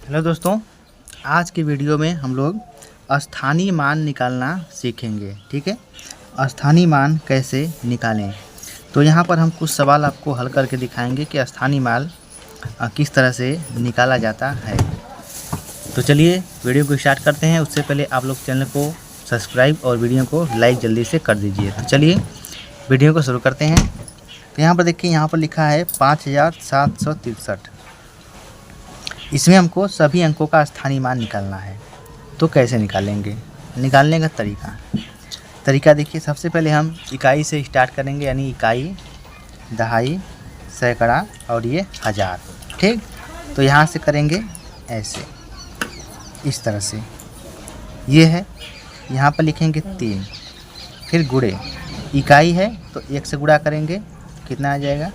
Hello दोस्तों, आज की वीडियो में हम लोग स्थानीय मान निकालना सीखेंगे। ठीक है, स्थानीय मान कैसे निकालें। तो यहाँ पर हम कुछ सवाल आपको हल करके दिखाएंगे कि स्थानीय मान किस तरह से निकाला जाता है। तो चलिए वीडियो को स्टार्ट करते हैं। उससे पहले आप लोग चैनल को सब्सक्राइब और वीडियो को लाइक जल्दी से कर दीजिए। तो चलिए वीडियो को शुरू करते हैं। तो यहाँ पर देखिए, यहाँ पर लिखा है 5763। इसमें हमको सभी अंकों का स्थानीय मान निकालना है। तो कैसे निकालेंगे, निकालने का तरीका देखिए। सबसे पहले हम इकाई से स्टार्ट करेंगे, यानी इकाई, दहाई, सैकड़ा और ये हज़ार। ठीक, तो यहाँ से करेंगे ऐसे, इस तरह से। ये है, यहाँ पर लिखेंगे 3, फिर गुणे। इकाई है तो 1 से गुणा करेंगे, कितना आ जाएगा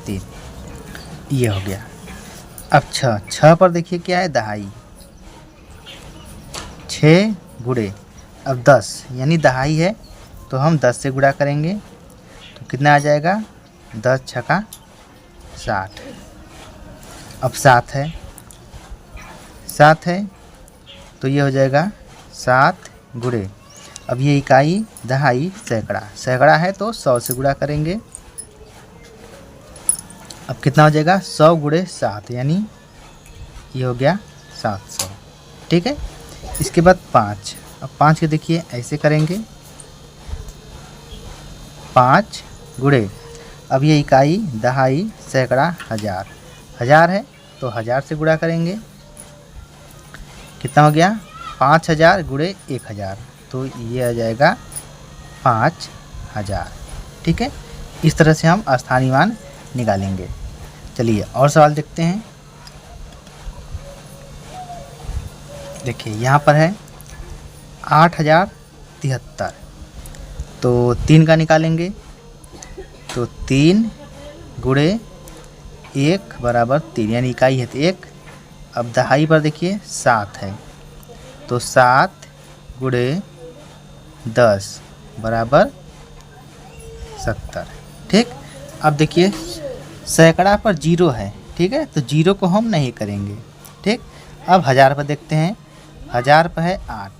3। ये हो गया। अब 6 पर देखिए क्या है, दहाई, 6 गुणे। अब 10 यानी दहाई है तो हम 10 से गुणा करेंगे तो कितना आ जाएगा, 10 छका 60। अब 7 है तो ये हो जाएगा 7 गुणे। अब ये इकाई, दहाई, सैकड़ा है तो 100 से गुणा करेंगे। अब कितना हो जाएगा, 100 गुणे 7, यानी ये हो गया 700। ठीक है, इसके बाद 5। अब 5 के देखिए ऐसे करेंगे, 5 गुणे। अब ये इकाई, दहाई, सैकड़ा, हज़ार है तो 1000 से गुणा करेंगे। कितना हो गया, 5000 गुणे 1000, तो ये आ जाएगा 5000। ठीक है, इस तरह से हम स्थानीय मान निकालेंगे। चलिए और सवाल देखते हैं। देखिए यहाँ पर है 8073, तो 3 का निकालेंगे तो 3 गुणे 1 बराबर 3, यानी इकाई है तो 1। अब दहाई पर देखिए 7 है तो 7 गुणे 10 बराबर 70। ठीक, अब देखिए सैकड़ा पर 0 है। ठीक है, तो 0 को हम नहीं करेंगे। ठीक, अब 1000 पर देखते हैं। 1000 पर है 8,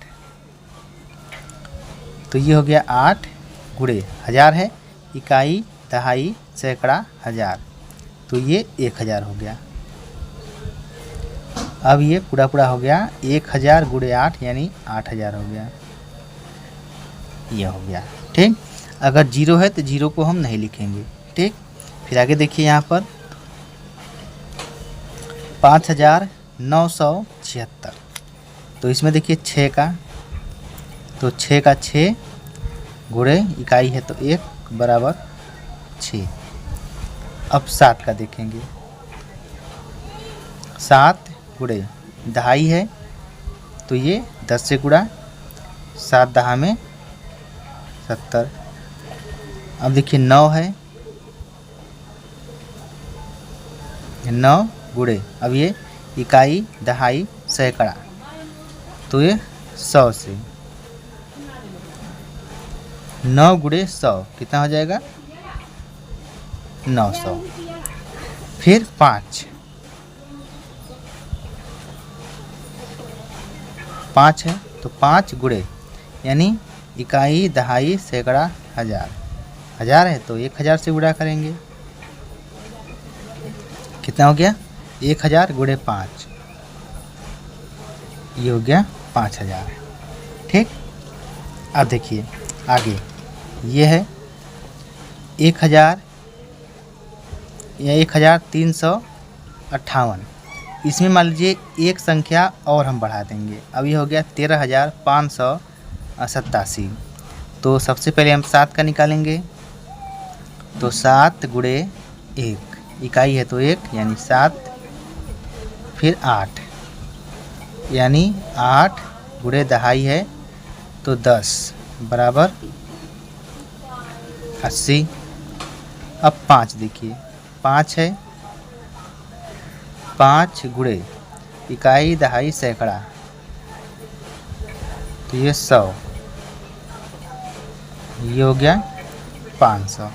तो ये हो गया 8 गुणे। 1000 है, इकाई, दहाई, सैकड़ा, हज़ार, तो ये 1000 हो गया। अब ये पूरा हो गया, 1000 गुणे 8 यानी 8000 हो गया। ये हो गया। ठीक, अगर 0 है तो 0 को हम नहीं लिखेंगे। ठीक, फिर आगे देखिए, यहाँ पर 5976, तो इसमें देखिए 6 का, तो 6 का 6 गुणे, इकाई है तो 1 बराबर 6। अब 7 का देखेंगे, 7 गुणे, दहाई है तो ये 10 से गुणा, 7 दहा में 70। अब देखिए 9 है, 9 गुणे। अब ये इकाई, दहाई, सैकड़ा, तो ये 100 से। 9 गुणे 100 कितना हो जाएगा, 900। फिर 5 है तो 5 गुणे, यानी इकाई, दहाई, सैकड़ा, हज़ार है तो 1000 से गुणा करेंगे। कितना हो गया, 1000 गुणे 5, ये हो गया 5000। ठीक, अब देखिए आगे, ये है 1000 या 1358। इसमें मान लीजिए एक संख्या और हम बढ़ा देंगे। अब ये हो गया 13587। तो सबसे पहले हम 7 का निकालेंगे, तो 7 गुणे 1, इकाई है तो 1 यानी 7, फिर 8 यानी 8 गुणे दहाई है तो 10 बराबर 80। अब 5 देखिए, 5 है, 5 गुणे, इकाई, दहाई, सैकड़ा, तो ये 100, ये हो गया 500।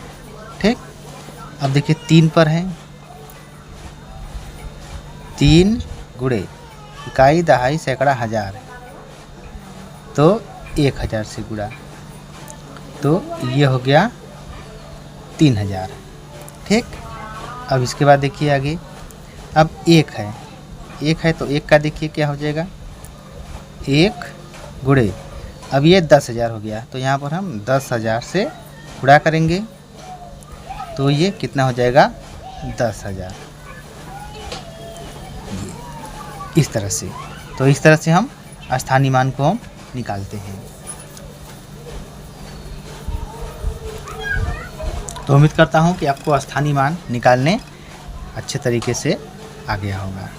ठीक, अब देखिए 3 पर है, 3 गुणे, इकाई, दहाई, सैकड़ा, हज़ार, तो 1000 से गुणा, तो ये हो गया 3000। ठीक, अब इसके बाद देखिए आगे, अब 1 है तो 1 का देखिए क्या हो जाएगा, 1 गुणे, अब ये 10,000 हो गया, तो यहाँ पर हम 10,000 से गुणा करेंगे, तो ये कितना हो जाएगा, 10,000। इस तरह से, तो इस तरह से हम स्थानीय मान को हम निकालते हैं। तो उम्मीद करता हूँ कि आपको स्थानीय मान निकालने अच्छे तरीके से आ गया होगा।